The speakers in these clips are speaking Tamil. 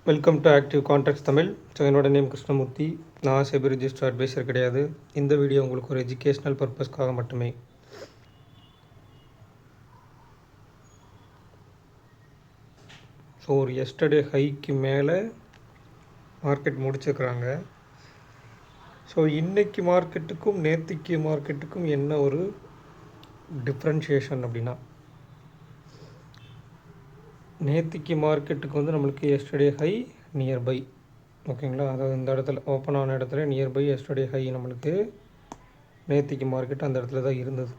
Welcome to active contracts Tamil. So என்னோட நேம் கிருஷ்ணமூர்த்தி. நான் செபி ரிஜிஸ்டர் அட்வைசர் கிடையாது. இந்த வீடியோ உங்களுக்கு ஒரு எஜுகேஷ்னல் பர்பஸ்க்காக மட்டுமே. ஸோ ஒரு எஸ்டர்டே ஹைக்கு மேலே மார்க்கெட் முடிச்சிருக்கிறாங்க. ஸோ இன்றைக்கி மார்க்கெட்டுக்கும் நேற்றுக்கு மார்க்கெட்டுக்கும் என்ன ஒரு டிஃப்ரென்ஷியேஷன் அப்படின்னா, நேற்றுக்கு மார்க்கெட்டுக்கு வந்து நம்மளுக்கு எஸ்டர்டே ஹை நியர்பை, ஓகேங்களா. அதாவது இந்த இடத்துல ஓப்பன் ஆன இடத்துல நியர்பை எஸ்டர்டே ஹை நம்மளுக்கு நேற்றுக்கு மார்க்கெட் அந்த இடத்துல தான் இருந்தது.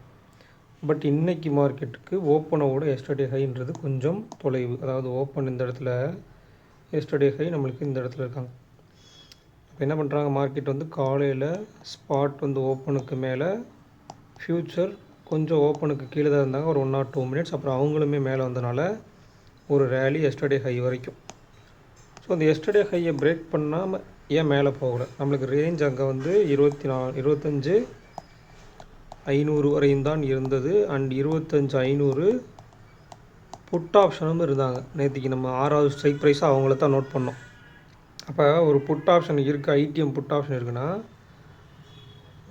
பட் இன்றைக்கி மார்க்கெட்டுக்கு ஓப்பனோட எஸ்டர்டே ஹைன்றது கொஞ்சம் தொலைவு. அதாவது ஓப்பன் இந்த இடத்துல, எஸ்டர்டே ஹை நம்மளுக்கு இந்த இடத்துல இருக்காங்க. இப்போ என்ன பண்ணுறாங்க, மார்க்கெட் வந்து காலையில் ஸ்பாட் வந்து ஓப்பனுக்கு மேலே, ஃப்யூச்சர் கொஞ்சம் ஓப்பனுக்கு கீழே தான் இருந்தாங்க ஒரு 1 or 2 minutes. அப்புறம் அவங்களுமே மேலே வந்தனால ஒரு ரேலி எஸ்டர்டே ஹை வரைக்கும். ஸோ அந்த எஸ்டர்டே ஹையை பிரேக் பண்ணாமல் ஏன் மேலே போகலை? நம்மளுக்கு ரேஞ்ச் அங்கே வந்து 25,500 வரையும் தான் இருந்தது. அண்ட் 25,500 புட் ஆப்ஷனும் இருந்தாங்க. நேற்றுக்கு நம்ம 6வது ஸ்ட்ரைக் ப்ரைஸாக அவங்கள தான் நோட் பண்ணோம். அப்போ ஒரு புட் ஆப்ஷன் இருக்குது, ஐடிஎம் புட் ஆப்ஷன் இருக்குன்னா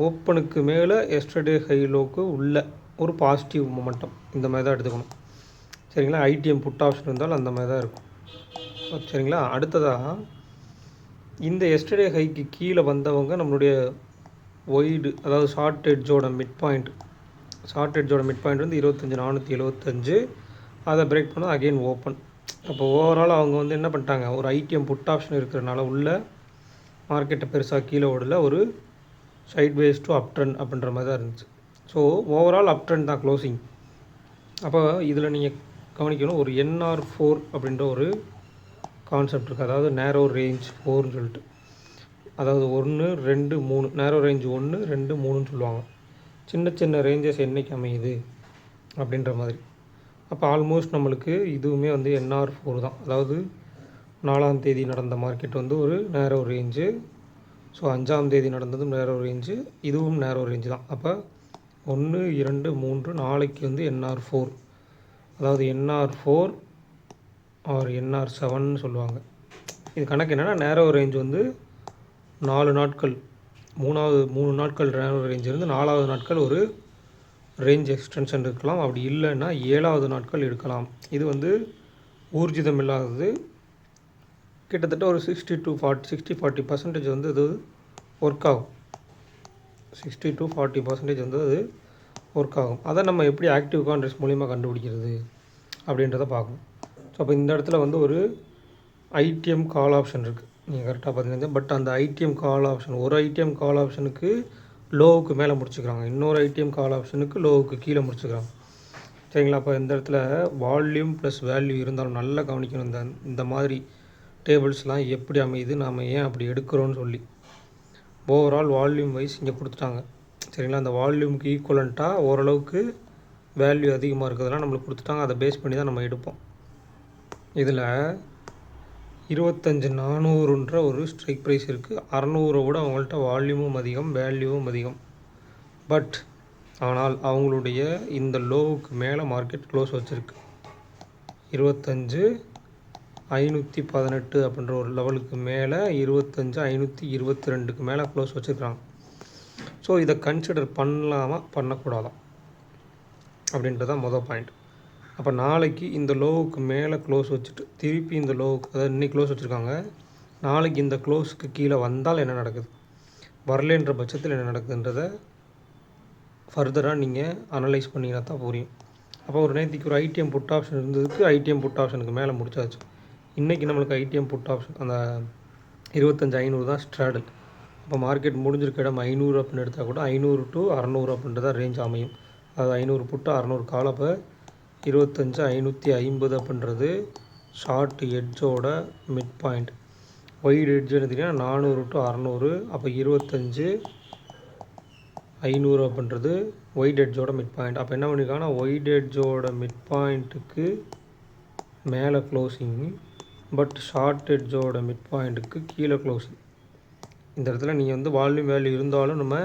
ஓப்பனுக்கு மேலே எஸ்டர்டே ஹை லோக்கு உள்ள ஒரு பாசிட்டிவ் மொமெண்டம் இந்த மாதிரி தான் எடுத்துக்கணும், சரிங்களா. ஐடிஎம் புட் ஆப்ஷன் இருந்தாலும் அந்த மாதிரி தான் இருக்கும், சரிங்களா. அடுத்ததாக இந்த எஸ்டர்டே ஹைக்கு கீழே வந்தவங்க நம்மளுடைய ஒய்டு, அதாவது ஷார்ட் எட்ஜோட மிட் பாயிண்ட் வந்து 25,475. அதை பிரேக் பண்ணால் அகெயின் ஓப்பன். அப்போ ஓவரால் அவங்க வந்து என்ன பண்ணிட்டாங்க, ஒரு ஐடிஎம் புட் ஆப்ஷன் இருக்கிறனால உள்ள மார்க்கெட்டை பெருசாக கீழே ஓடல, ஒரு சைட்வேஸ் டு அப் ட்ரெண்ட் அப்படின்ற மாதிரி தான் இருந்துச்சு. ஸோ ஓவரால் அப் ட்ரெண்ட் தான் க்ளோசிங். அப்போ இதில் நீங்கள் கவனிக்கணும், ஒரு NR4 அப்படின்ற ஒரு கான்செப்ட் இருக்குது. அதாவது நேரோ ரேஞ்ச் 4ன்னு சொல்லிட்டு, அதாவது 1, 2, 3 நேரோ ரேஞ்ச் 1, 2, 3ன்னு சொல்லுவாங்க. சின்ன சின்ன ரேஞ்சஸ் என்றைக்கு அமையுது அப்படின்ற மாதிரி. அப்போ ஆல்மோஸ்ட் நம்மளுக்கு இதுவுமே வந்து NR4 தான். அதாவது 4ஆம் தேதி நடந்த மார்க்கெட் வந்து ஒரு நேரோ ரேஞ்சு. ஸோ 5ஆம் தேதி நடந்ததும் நேரோ ரேஞ்சு, இதுவும் நேரோ ரேஞ்சு தான். அப்போ 1, 2, 3 நாளைக்கு வந்து NR4, அதாவது NR4 ஆர் NR7ன்னு சொல்லுவாங்க. இது கணக்கு என்னென்னா, நேரோ ரேஞ்ச் வந்து 4 நாட்கள், 3 நாட்கள் நேரோ ரேஞ்ச் இருந்து 4வது நாட்கள் ஒரு ரேஞ்ச் எக்ஸ்டென்ஷன் இருக்கலாம். அப்படி இல்லைன்னா 7வது நாட்கள் இருக்கலாம். இது வந்து ஊர்ஜிதம் இல்லாதது. கிட்டத்தட்ட ஒரு 60-40% வந்து இது ஒர்க் ஆகும். 60-40% வந்து அது ஒர்க் ஆகும். அதை நம்ம எப்படி ஆக்டிவ் கான்ட்ராக்ட்ஸ் மூலிமா கண்டுபிடிக்கிறது அப்படின்றத பார்க்கணும். ஸோ அப்போ இந்த இடத்துல வந்து ஒரு ஐடிஎம் கால் ஆப்ஷன் இருக்குது, நீங்கள் கரெக்டாக பார்த்தீங்கன்னா. பட் அந்த ஐடிஎம் கால் ஆப்ஷன், ஒரு ஐடிஎம் கால் ஆப்ஷனுக்கு லோவுக்கு மேலே முடிச்சுக்கிறாங்க, இன்னொரு ஐடிஎம் கால் ஆப்ஷனுக்கு லோவுக்கு கீழே முடிச்சுக்கிறாங்க, சரிங்களா. அப்போ இந்த இடத்துல வால்யூம் ப்ளஸ் வேல்யூ இருந்தாலும் நல்லா கவனிக்கணும். இந்த மாதிரி டேபிள்ஸ்லாம் எப்படி அமையுது, நாம் ஏன் அப்படி எடுக்கிறோன்னு சொல்லி. ஓவரால் வால்யூம் வைஸ் இங்கே கொடுத்துட்டாங்க, சரிங்களா. அந்த வால்யூமுக்கு ஈக்குவலண்ட்டாக ஓரளவுக்கு வேல்யூ அதிகமாக இருக்கிறதுலாம் நம்மளுக்கு கொடுத்துட்டாங்க. அதை பேஸ் பண்ணி தான் நம்ம எடுப்போம். இதில் 25,400ன்ற ஒரு ஸ்ட்ரைக் ப்ரைஸ் இருக்குது. 600 விட அவங்கள்ட்ட வால்யூமும் அதிகம், வேல்யூவும் அதிகம். பட் ஆனால் அவங்களுடைய இந்த லோவுக்கு மேலே மார்க்கெட் க்ளோஸ் வச்சுருக்கு. 25,518 அப்படின்ற ஒரு லெவலுக்கு மேலே 25,522க்கு மேலே க்ளோஸ் வச்சுருக்காங்க. ஸோ இதை கன்சிடர் பண்ணலாமா பண்ணக்கூடாதா அப்படின்றதான் மொதல் பாயிண்ட். அப்போ நாளைக்கு இந்த லோவுக்கு மேலே க்ளோஸ் வச்சுட்டு திருப்பி இந்த லோவுக்கு, அதாவது இன்றைக்கி க்ளோஸ் வச்சுருக்காங்க, நாளைக்கு இந்த க்ளோஸுக்கு கீழே வந்தால் என்ன நடக்குது, வரலன்ற பட்சத்தில் என்ன நடக்குதுன்றதை ஃபர்தராக நீங்கள் அனலைஸ் பண்ணிங்கன்னா தான் புரியும். அப்போ ஒரு நேற்றுக்கு ஒரு ஐடிஎம் புட் ஆப்ஷன் இருந்ததுக்கு ஐடிஎம் புட் ஆப்ஷனுக்கு மேலே முடிச்சாச்சு. இன்றைக்கி நம்மளுக்கு ஐடிஎம் புட் ஆப்ஷன் அந்த 25,500 தான் ஸ்ட்ராடல். அப்போ மார்க்கெட் முடிஞ்சிருக்க இடம் 500 அப்படின்னு எடுத்தால் கூட 500 to 600 அப்படின்றத ரேஞ்ச் அமையும். அதாவது 500 புட்டு 600 கால். அப்போ 25,550 அப்படின்றது ஷார்ட் எட்ஜோட மிட் பாயிண்ட். ஒய்டு எட்ஜ் எடுத்திங்கன்னா 400 to 600. அப்போ 25,500 அப்படின்றது ஒய்டு எட்ஜோட மிட் பாயிண்ட். அப்போ என்ன பண்ணியிருக்காங்கன்னா, ஒய்டு எட்ஜோட மிட் பாயிண்ட்டுக்கு மேலே க்ளோசிங், பட் ஷார்ட் எட்ஜோட மிட் பாயிண்ட்டுக்கு கீழே க்ளோசிங். இந்த இடத்துல நீங்கள் வந்து வால்யூம் வேல்யூ இருந்தாலும் நம்ம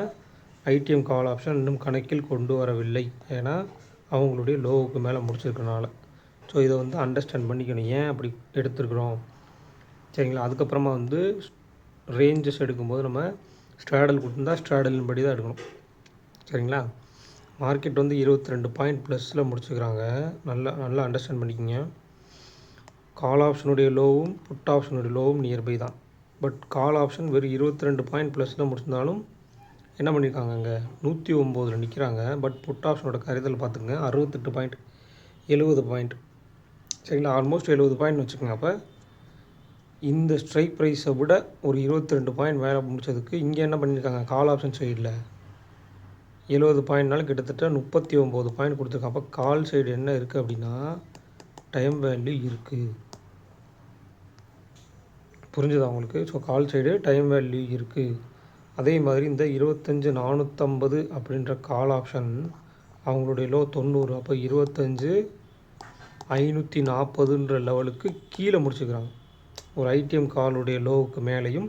ஐடிஎம் கால் ஆப்ஷன் இன்னும் கணக்கில் கொண்டு வரவில்லை, ஏன்னா அவங்களுடைய லோவுக்கு மேலே முடிச்சிருக்கனால. ஸோ இதை வந்து அண்டர்ஸ்டாண்ட் பண்ணிக்கணும், ஏன் அப்படி எடுத்துருக்குறோம். சரிங்களா. அதுக்கப்புறமா வந்து ரேஞ்சஸ் எடுக்கும்போது நம்ம ஸ்ட்ராடல் கொடுத்துருந்தா ஸ்ட்ராடலின் படி தான் எடுக்கணும். சரிங்களா. மார்க்கெட் வந்து 22 பாயிண்ட் ப்ளஸில் முடிச்சுக்கிறாங்க. நல்லா அண்டர்ஸ்டாண்ட் பண்ணிக்கோங்க. கால் ஆப்ஷனுடைய லோவும் புட் ஆப்ஷனுடைய லோவும் நியர்பை தான். பட் கால் ஆப்ஷன் வெறும் 22 பாயிண்ட் ப்ளஸில் முடிச்சிருந்தாலும் என்ன பண்ணியிருக்காங்க, அங்கே 109 நிற்கிறாங்க. பட் புட் ஆப்ஷனோட கரைதல் பார்த்துங்க 68 பாயிண்ட் 70 பாயிண்ட். சரிங்களா. ஆல்மோஸ்ட் 70 பாயிண்ட் வச்சுக்கோங்க. அப்போ இந்த ஸ்ட்ரைக் ப்ரைஸை விட ஒரு 22 பாயிண்ட் மேலே முடிச்சதுக்கு இங்கே என்ன பண்ணியிருக்காங்க, கால் ஆப்ஷன் சைடில் 70 பாயிண்ட்னாலும் கிட்டத்தட்ட 39 பாயிண்ட் கொடுத்துருக்காங்க. அப்போ கால் சைடு என்ன இருக்குது அப்படின்னா டைம் வேல்யூ இருக்குது. புரிஞ்சுதா உங்களுக்கு? So call side time value இருக்குது. அதே மாதிரி இந்த 25,450 அப்படின்ற கால் ஆப்ஷன் அவங்களுடைய லோ 90. அப்போ 25,540ன்ற லெவலுக்கு கீழே முடிச்சுக்கிறாங்க. ஒரு ஐடிஎம் காலுடைய லோவுக்கு மேலேயும்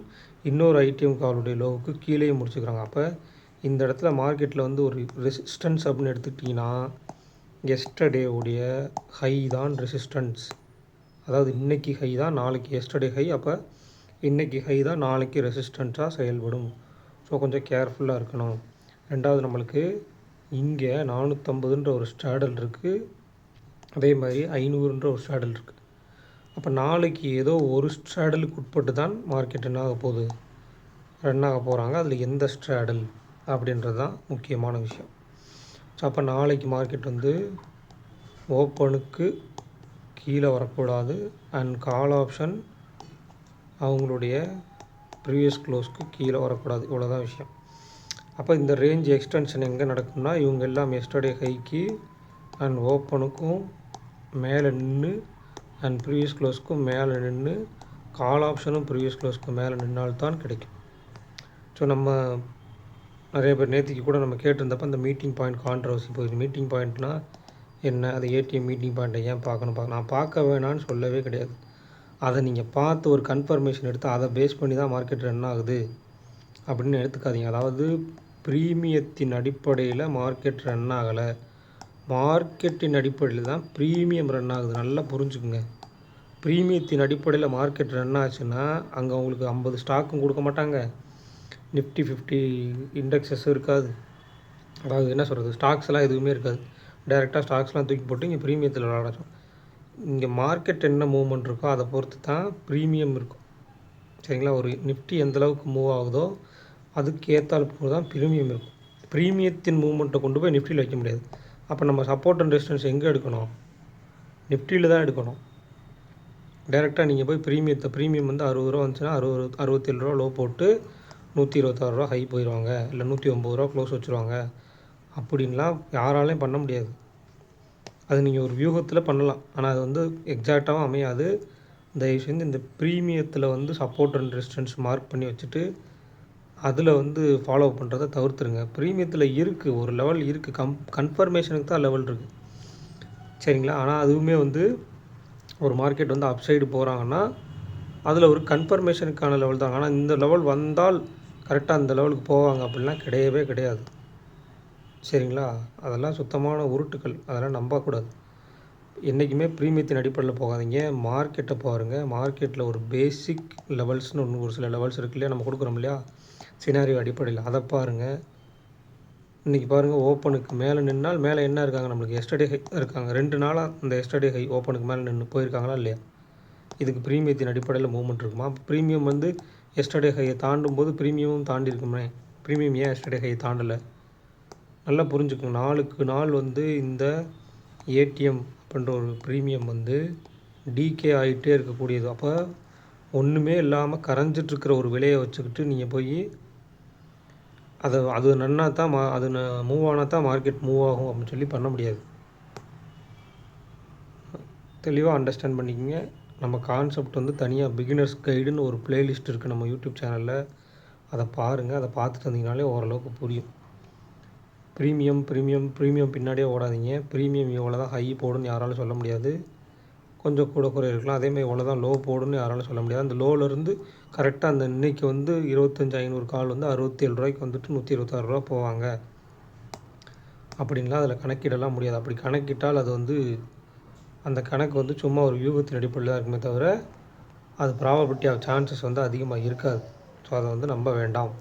இன்னொரு ஐடிஎம் காலுடைய லோவுக்கு கீழேயும் முடிச்சுக்கிறாங்க. அப்போ இந்த இடத்துல மார்க்கெட்டில் வந்து ஒரு ரெசிஸ்டன்ஸ் அப்படின்னு எடுத்துக்கிட்டிங்கன்னா எஸ்டர்டே உடைய ஹை தான் ரெசிஸ்டன்ஸ். அதாவது இன்றைக்கி ஹை தான் நாளைக்கு எஸ்டர்டே ஹை. அப்போ இன்றைக்கி ஹை தான் நாளைக்கு ரெசிஸ்டன்ஸாக செயல்படும். ஸோ கொஞ்சம் கேர்ஃபுல்லாக இருக்கணும். ரெண்டாவது, நம்மளுக்கு இங்கே 450ன்ற ஒரு ஸ்ட்ராடல் இருக்குது, அதே மாதிரி 500ன்ற ஒரு ஸ்ட்ராடல் இருக்குது. அப்போ நாளைக்கு ஏதோ ஒரு ஸ்ட்ராடலுக்கு உட்பட்டு தான் மார்க்கெட் என்ன ஆக போகுது, ரன் ஆக போகிறாங்க. அதில் எந்த ஸ்ட்ராடல் அப்படின்றது தான் முக்கியமான விஷயம். ஸோ அப்போ நாளைக்கு மார்க்கெட் வந்து ஓப்பனுக்கு கீழே வரக்கூடாது அண்ட் கால் ஆப்ஷன் அவங்களுடைய ப்ரீவியஸ் க்ளோஸ்க்கு கீழே வரக்கூடாது. இவ்வளோதான் விஷயம். அப்போ இந்த ரேஞ்ச் எக்ஸ்டென்ஷன் எங்கே நடக்கும்னா இவங்க எல்லாம் எஸ்டர்டே ஹைக்கு அண்ட் ஓப்பனுக்கும் மேலே நின்று அண்ட் ப்ரீவியஸ் க்ளோஸ்க்கும் மேலே நின்று கால் ஆப்ஷனும் ப்ரீவியஸ் க்ளோஸ்க்கும் மேலே நின்னால்தான் கிடைக்கும். ஸோ நம்ம நிறைய பேர் நேற்றுக்கு கூட நம்ம கேட்டிருந்தப்போ அந்த மீட்டிங் பாயிண்ட் கான்ட்ரவர்சி போகுது. மீட்டிங் பாயிண்ட்னால் என்ன, அது ஏடிஎம் மீட்டிங் பாயிண்ட்டை ஏன் பார்க்கணும் நான் பார்க்க வேணான்னு சொல்லவே கிடையாது. அதை நீங்கள் பார்த்து ஒரு கன்ஃபர்மேஷன் எடுத்து அதை பேஸ் பண்ணி தான் மார்க்கெட் ரன் ஆகுது அப்படின்னு எடுத்துக்காதீங்க. அதாவது ப்ரீமியத்தின் அடிப்படையில் மார்க்கெட் ரன் ஆகலை, மார்க்கெட்டின் அடிப்படையில் தான் ப்ரீமியம் ரன் ஆகுது. நல்லா புரிஞ்சுக்குங்க. ப்ரீமியத்தின் அடிப்படையில் மார்க்கெட் ரன் ஆச்சுன்னா அங்கே உங்களுக்கு 50 ஸ்டாக்கும் கொடுக்க மாட்டாங்க, நிஃப்டி 50 இண்டெக்ஸஸும் இருக்காது. அதாவது என்ன சொல்கிறது, ஸ்டாக்ஸ் எல்லாம் எதுவுமே இருக்காது. டைரெக்டாக ஸ்டாக்ஸ்லாம் தூக்கி போட்டு இங்கே ப்ரீமியத்தில் விளாடணும். இங்கே மார்க்கெட் என்ன மூவ்மெண்ட் இருக்கோ அதை பொறுத்து தான் ப்ரீமியம் இருக்கும். சரிங்களா. ஒரு நிஃப்டி எந்தளவுக்கு மூவ் ஆகுதோ அதுக்கு ஏற்றால் போல் தான் ப்ரீமியம் இருக்கும். ப்ரீமியத்தின் மூவ்மெண்ட்டை கொண்டு போய் நிஃப்டியில் வைக்க முடியாது. அப்போ நம்ம சப்போர்ட் அண்ட் ரெசிஸ்டன்ஸ் எங்கே எடுக்கணும், நிஃப்டியில் தான் எடுக்கணும். டைரெக்டாக நீங்கள் போய் ப்ரீமியம் வந்து 60 ரூபா வந்துச்சுன்னா 67 ரூபா லோ போட்டு 126 ரூபா ஹை போயிடுவாங்க, இல்லை 109 ரூபா க்ளோஸ் வச்சுருவாங்க. அப்படின்லாம் யாராலையும் பண்ண முடியாது. அது நீங்கள் ஒரு வியூகத்தில் பண்ணலாம், ஆனால் அது வந்து எக்ஸாக்டாகவும் அமையாது. தயவு செஞ்சு இந்த ப்ரீமியத்தில் வந்து சப்போர்ட் அண்ட் ரெசிஸ்டன்ஸ் மார்க் பண்ணி வச்சுட்டு அதில் வந்து ஃபாலோ பண்ணுறதை தவிர்த்துருங்க. ப்ரீமியத்தில் இருக்குது, ஒரு லெவல் இருக்குது, கன்ஃபர்மேஷனுக்கு தான் லெவல் இருக்குது. சரிங்களா. ஆனால் அதுவுமே வந்து ஒரு மார்க்கெட் வந்து அப்சைடு போகிறாங்கன்னா அதில் ஒரு கன்ஃபர்மேஷனுக்கான லெவல் தான். ஆனால் இந்த லெவல் வந்தால் கரெக்டாக அந்த லெவலுக்கு போவாங்க அப்படின்லாம் கிடையவே கிடையாது. சரிங்களா. அதெல்லாம் சுத்தமான உருட்டுக்கள், அதெல்லாம் நம்பக்கூடாது. என்றைக்குமே ப்ரீமியத்தின் அடிப்படையில் போகாதீங்க. மார்க்கெட்டை பாருங்கள். மார்க்கெட்டில் ஒரு பேசிக் லெவல்ஸ்னு ஒன்று, ஒரு சில லெவல்ஸ் இருக்கு இல்லையா, நம்ம கொடுக்குறோம் இல்லையா சினாரியோ அடிப்படையில், அதை பாருங்கள். இன்றைக்கி பாருங்கள், ஓப்பனுக்கு மேலே நின்னால் மேலே என்ன இருக்காங்க, நம்மளுக்கு எஸ்டர்டே ஹை இருக்காங்க. 2 நாளாக இந்த எஸ்டர்டே ஹை ஓப்பனுக்கு மேலே நின்று போயிருக்காங்களா இல்லையா. இதுக்கு ப்ரீமியத்தின் அடிப்படையில் மூவ்மெண்ட் இருக்குமா. ப்ரீமியம் வந்து எஸ்டர்டே ஹையை தாண்டும் போது ப்ரீமியமும் தாண்டி இருக்குமே. ப்ரீமியம் ஏன் எஸ்டர்டே ஹையை தாண்டலை, நல்லா புரிஞ்சுக்கோங்க. நாளுக்கு நாள் வந்து இந்த ஏடிஎம் அப்படின்ற ஒரு ப்ரீமியம் வந்து டிகே ஆகிட்டே இருக்கக்கூடியது. அப்போ ஒன்றுமே இல்லாமல் கரைஞ்சிட்ருக்கிற ஒரு விலையை வச்சுக்கிட்டு நீங்கள் போய் அது நன்னா தான் அது மூவ் ஆனால் தான் மார்க்கெட் மூவ் ஆகும் அப்படின்னு சொல்லி பண்ண முடியாது. தெளிவாக அண்டர்ஸ்டாண்ட் பண்ணிக்கோங்க. நம்ம கான்செப்ட் வந்து தனியாக பிகினர்ஸ் கைடுன்னு ஒரு ப்ளேலிஸ்ட் இருக்குது நம்ம யூடியூப் சேனலில், அதை பாருங்கள். அதை பார்த்துட்டு வந்தீங்கனாலே ஓரளவுக்கு புரியும். ப்ரீமியம் பின்னாடியே ஓடாதீங்க. ப்ரீமியம் இவ்வளோ தான் ஹை போடுன்னு யாராலும் சொல்ல முடியாது, கொஞ்சம் கூட இருக்கலாம். அதேமாதிரி இவ்வளோ தான் லோ போடுன்னு யாராலும் சொல்ல முடியாது. அந்த லோவிலேருந்து கரெக்டாக அந்த இன்றைக்கி வந்து 25,500 கால் வந்து 67 ரூபாய்க்கு வந்துட்டு 126 ரூபா போவாங்க அப்படின்லாம் அதில் கணக்கிடலாம் முடியாது. அப்படி கணக்கிட்டால் அது வந்து அந்த கணக்கு வந்து சும்மா ஒரு வியூகத்தின் அடிப்படையில் தான் இருக்குமே தவிர அது ப்ராபபிலிட்டி ஆஃப் சான்சஸ் வந்து அதிகமாக இருக்காது. ஸோ அதை வந்து நம்ப வேண்டாம்.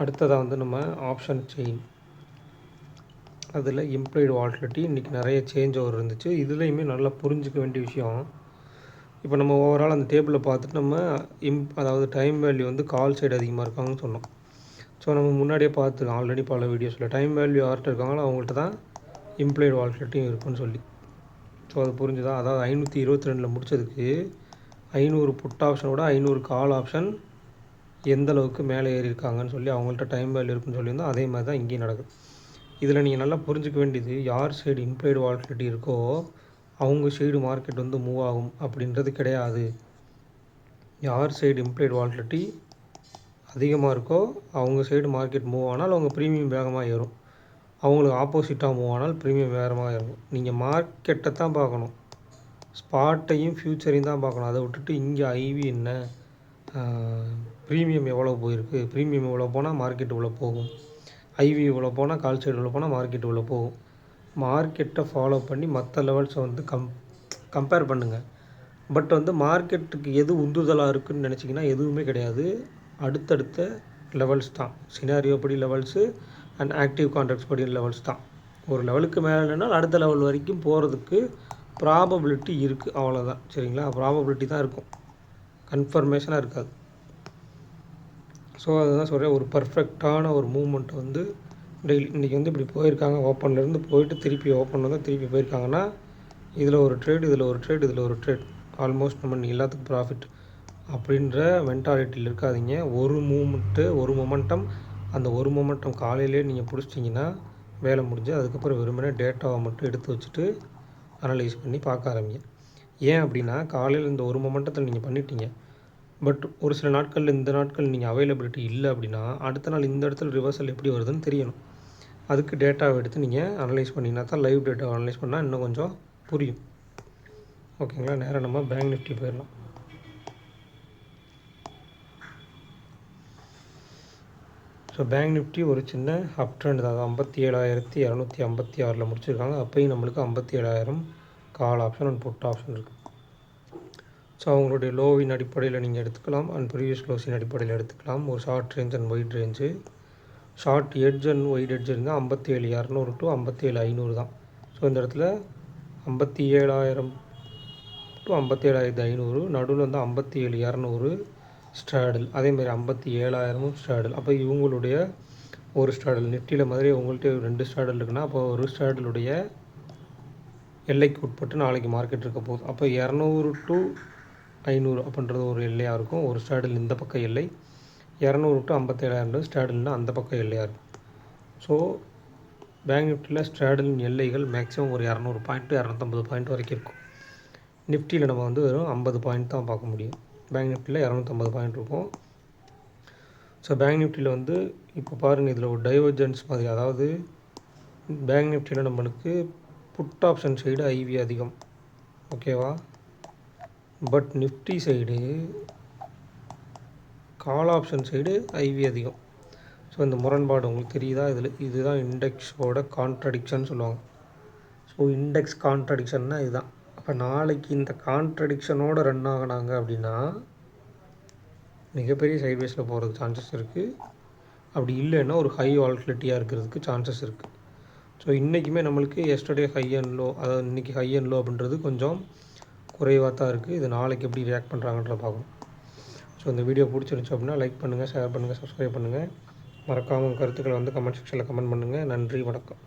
அடுத்ததாக வந்து நம்ம ஆப்ஷன் செயின், அதில் இம்ப்ளாய்டு வால்டிலிட்டி இன்றைக்கி நிறைய சேஞ்ச் ஓவர் இருந்துச்சு. இதுலேயுமே நல்லா புரிஞ்சிக்க வேண்டிய விஷயம், இப்போ நம்ம ஓவரால் அந்த டேபிளில் பார்த்துட்டு நம்ம அதாவது டைம் வேல்யூ வந்து கால் சைடு அதிகமாக இருக்காங்கன்னு சொன்னோம். ஸோ நம்ம முன்னாடியே பார்த்துருக்கோம் ஆல்ரெடி பல வீடியோஸில், டைம் வேல்யூ யார்கிட்ட இருக்காங்களோ அவங்கள்ட்ட தான் இம்ப்ளாய்டு வால்டிலிட்டியும் இருக்குன்னு சொல்லி. ஸோ அது புரிஞ்சுதான். அதாவது 522 முடித்ததுக்கு 500 புட் ஆப்ஷனோட 500 கால் ஆப்ஷன் எந்தளவுக்கு மேலே ஏறி இருக்காங்கன்னு சொல்லி அவங்கள்ட்ட டைம் வேல்யூ இருக்குன்னு சொல்லியிருந்தோம். அதே மாதிரி தான் இங்கேயும் நடக்குது. இதில் நீங்கள் நல்லா புரிஞ்சிக்க வேண்டியது, யார் சைடு இம்ப்ளாய்டு வால்டிலிட்டி இருக்கோ அவங்க சைடு மார்க்கெட் வந்து மூவ் ஆகும் அப்படின்றது கிடையாது. யார் சைடு இம்ப்ளாய்டு வால்டிலிட்டி அதிகமாக இருக்கோ அவங்க சைடு மார்க்கெட் மூவ் ஆனால் அவங்க ப்ரீமியம் வேகமாக ஏறும். அவங்களுக்கு ஆப்போசிட்டாக மூவ் ஆனால் ப்ரீமியம் வேகமாக ஏறும். நீங்கள் மார்க்கெட்டை தான் பார்க்கணும், ஸ்பாட்டையும் ஃப்யூச்சரையும் தான் பார்க்கணும். அதை விட்டுட்டு இங்கே ஐவி என்ன, ப்ரீமியம் எவ்வளோ போயிருக்கு, ப்ரீமியம் எவ்வளோ போனால் மார்க்கெட் இவ்வளோ போகும், ஐவி இவ்வளோ போனால் கால் சைடு இவ்வளோ போனால் மார்க்கெட் இவ்வளோ போகும். மார்க்கெட்டை ஃபாலோ பண்ணி மற்ற லெவல்ஸை வந்து கம்பேர் பண்ணுங்கள். பட் வந்து மார்க்கெட்டுக்கு எது உந்துதலாக இருக்குதுன்னு நினச்சிங்கன்னா எதுவுமே கிடையாது. அடுத்தடுத்த லெவல்ஸ் தான், சினாரியோ படி லெவல்ஸு அண்ட் ஆக்டிவ் கான்ட்ராக்ட்ஸ் படி லெவல்ஸ் தான். ஒரு லெவலுக்கு மேலே இல்லைன்னா அடுத்த லெவல் வரைக்கும் போகிறதுக்கு ப்ராபபிலிட்டி இருக்குது, அவ்வளோதான். சரிங்களா, ப்ராபபிலிட்டி தான் இருக்கும், கன்ஃபர்மேஷனாக இருக்காது. ஸோ அதுதான் சொல்கிறேன், ஒரு பர்ஃபெக்டான ஒரு மூமெண்ட் வந்து டெய்லி இன்றைக்கி வந்து இப்படி போயிருக்காங்க, ஓப்பன்லேருந்து போயிட்டு திருப்பி ஓப்பன் வந்து திருப்பி போயிருக்காங்கன்னா இதில் ஒரு ட்ரேட், இதில் ஒரு ட்ரேட், இதில் ஒரு ட்ரேட், ஆல்மோஸ்ட் நம்ம எல்லாத்துக்கும் ப்ராஃபிட் அப்படின்ற மென்டாலிட்டியில் இருக்காதிங்க. ஒரு மூமெண்ட்டு, ஒரு மொமெண்டம், அந்த ஒரு மொமெண்டம் காலையிலே நீங்கள் பிடிச்சிட்டிங்கன்னா வேலை முடிஞ்சு, அதுக்கப்புறம் வெறுமனே டேட்டாவை மட்டும் எடுத்து வச்சுட்டு அனலைஸ் பண்ணி பார்க்க ஆரம்பிங்க. ஏன் அப்படின்னா, காலையில் இந்த ஒரு மொமெண்டத்தில் நீங்கள் பண்ணிட்டீங்க, பட் ஒரு சில நாட்களில் இந்த நாட்கள் நீங்கள் அவைலபிலிட்டி இல்லை அப்படின்னா அடுத்த நாள் இந்த இடத்துல ரிவர்சல் எப்படி வருதுன்னு தெரியணும். அதுக்கு டேட்டாவை எடுத்து நீங்கள் அனலைஸ் பண்ணிங்கன்னா தான், லைவ் டேட்டாவை அனலைஸ் பண்ணால் இன்னும் கொஞ்சம் புரியும். ஓகேங்களா, நேராக நம்ம பேங்க் நிஃப்டி போயிடலாம். ஸோ பேங்க் நிஃப்டி ஒரு சின்ன அப் ட்ரெண்ட் தான், 57,256 முடிச்சிருக்காங்க. அப்போயும் நம்மளுக்கு 57,000 call option and put option இருக்குது. ஸோ அவங்களுடைய லோவின் அடிப்படையில் நீங்கள் எடுத்துக்கலாம் அண்ட் ப்ரீவியஸ் க்ளோஸின் அடிப்படையில் எடுத்துக்கலாம். ஒரு short range and white range, short edge and white edge இருந்தால் 57,200 டு 57,500 தான். ஸோ இந்த இடத்துல 57,000 டு 57,500, நடுவில் வந்து 57,200 ஸ்ட்ராடில், அதேமாதிரி 57,000 ஸ்ட்ராடில். அப்போ இவங்களுடைய ஒரு ஸ்ட்ராடில் நிஃப்டியில் மாதிரி உங்கள்கிட்ட 2 ஸ்ட்ராடில் இருக்குன்னா அப்போ ஒரு ஸ்ட்ராடிலுடைய எல்லைக்கு உட்பட்டு நாளைக்கு மார்க்கெட் இருக்க போகுது. அப்போ 200 டு 500 அப்படின்றது ஒரு எல்லையாக இருக்கும். ஒரு ஸ்ட்ராடில் இந்த பக்கம் எல்லை, 200 டு 57,000 ஸ்ட்ராடில்னால் அந்த பக்கம் எல்லையாக இருக்கும். ஸோ பேங்க் நிஃப்டியில் ஸ்ட்ராடிலின் எல்லைகள் மேக்ஸிமம் ஒரு 200 பாயிண்ட் 250 பாயிண்ட் வரைக்கும் இருக்கும். நிஃப்டியில் நம்ம வந்து வெறும் 50 பாயிண்ட் தான் பார்க்க முடியும். பேங்க் நிஃப்டியில் 250 பாயிண்ட் இருக்கும். ஸோ பேங்க் நிஃப்டியில் வந்து இப்போ பாருங்கள், இதில் ஒரு டைவர்ஜென்ஸ் மாதிரி, அதாவது பேங்க் நிஃப்டியில் நம்மளுக்கு புட் ஆப்ஷன் சைடு ஐவி அதிகம், ஓகேவா, but Nifty side call option side IV அதிகம். ஸோ இந்த முரண்பாடு உங்களுக்கு தெரியுதா? இதுதான் இண்டெக்ஸோட கான்ட்ரடிக்ஷன் சொல்லுவாங்க. ஸோ இண்டெக்ஸ் கான்ட்ரடிக்ஷன்னா இதுதான். அப்போ நாளைக்கு இந்த கான்ட்ரடிக்ஷனோடு ரன் ஆகினாங்க அப்படின்னா மிகப்பெரிய சைட்வேஸில் போகிறதுக்கு சான்சஸ் இருக்குது. அப்படி இல்லைன்னா ஒரு ஹை வால்டிலிட்டியாக இருக்கிறதுக்கு சான்சஸ் இருக்குது. ஸோ இன்றைக்குமே நம்மளுக்கு எஸ்டர்டே ஹை அண்ட் லோ, அதாவது இன்றைக்கி ஹை அண்ட் லோ அப்படின்றது கொஞ்சம் குறைவாக தான் இருக்குது. இது நாளைக்கு எப்படி ரியாக்ட் பண்ணுறாங்கன்ற பார்க்கணும். ஸோ இந்த வீடியோ பிடிச்சிருந்துச்சு அப்படின்னா லைக் பண்ணுங்கள், ஷேர் பண்ணுங்கள், சப்ஸ்கிரைப் பண்ணுங்கள். மறக்காமல் கருத்துக்களை வந்து கமெண்ட் செக்ஷனில் கமெண்ட் பண்ணுங்கள். நன்றி, வணக்கம்.